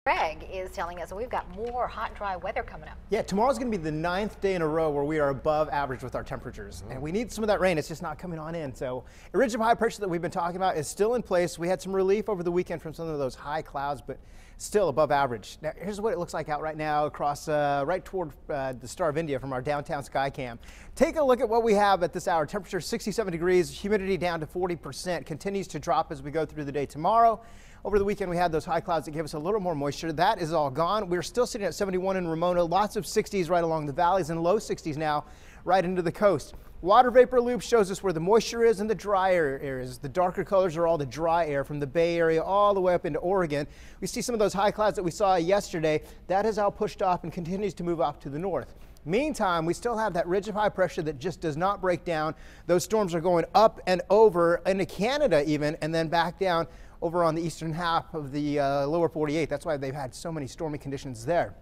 Greg is telling us that we've got more hot, dry weather coming up. Yeah, tomorrow's going to be the 9th day in a row where we are above average with our temperatures. And we need some of that rain. It's just not coming on in. So a ridge of high pressure that we've been talking about is still in place. We had some relief over the weekend from some of those high clouds, but still above average. Now, here's what it looks like out right now across right toward the Star of India from our downtown Skycam. Take a look at what we have at this hour. Temperature 67 degrees, humidity down to 40%, continues to drop as we go through the day tomorrow. Over the weekend, we had those high clouds that gave us a little more moisture. That is all gone. We're still sitting at 71 in Ramona. Lots of 60s right along the valleys and low 60s now right into the coast. Water vapor loop shows us where the moisture is and the drier areas. The darker colors are all the dry air from the Bay Area all the way up into Oregon. We see some of those high clouds that we saw yesterday. That is all pushed off and continues to move off to the north. Meantime, we still have that ridge of high pressure that just does not break down. Those storms are going up and over into Canada even, and then back down over on the eastern half of the lower 48. That's why they've had so many stormy conditions there.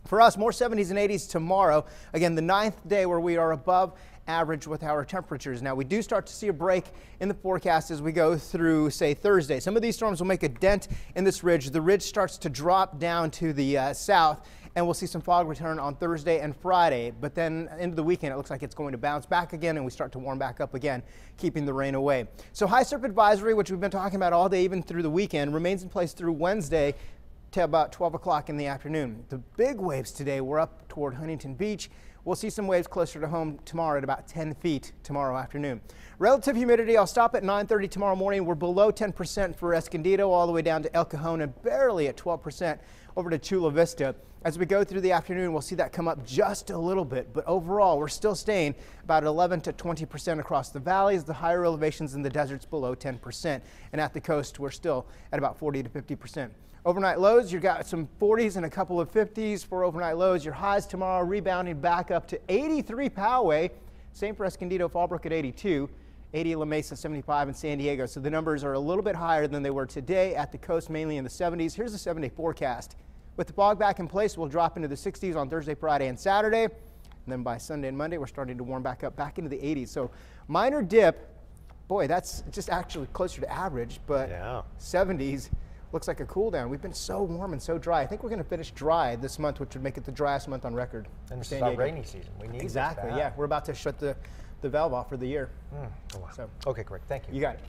For us, more 70s and 80s tomorrow. Again, the 9th day where we are above average with our temperatures. Now, we do start to see a break in the forecast as we go through, say, Thursday. Some of these storms will make a dent in this ridge. The ridge starts to drop down to the south, and we'll see some fog return on Thursday and Friday. But then into the weekend, it looks like it's going to bounce back again, and we start to warm back up again, keeping the rain away. So high surf advisory, which we've been talking about all day, even through the weekend, remains in place through Wednesday to about 12 o'clock in the afternoon. The big waves today were up toward Huntington Beach. We'll see some waves closer to home tomorrow at about 10 feet tomorrow afternoon. Relative humidity, I'll stop at 9:30 tomorrow morning. We're below 10% for Escondido, all the way down to El Cajon, and barely at 12% over to Chula Vista. As we go through the afternoon, we'll see that come up just a little bit, but overall, we're still staying about 11 to 20% across the valleys, the higher elevations in the deserts below 10%, and at the coast, we're still at about 40 to 50%. Overnight lows, you've got some 40s and a couple of 50s for overnight lows. Your highs tomorrow rebounding back up to 83 Poway. Same for Escondido, Fallbrook at 82, 80 La Mesa, 75 in San Diego. So the numbers are a little bit higher than they were today at the coast, mainly in the 70s. Here's the 7-day forecast. With the fog back in place, we'll drop into the 60s on Thursday, Friday, and Saturday. And then by Sunday and Monday, we're starting to warm back up back into the 80s. So minor dip. Boy, that's just actually closer to average, but yeah. 70s. Looks like a cool down. We've been so warm and so dry. I think we're going to finish dry this month, which would make it the driest month on record. And it's our rainy season. We need exactly. Yeah, we're about to shut the valve off for the year. Oh, wow. So, okay, great. Thank you. You got it.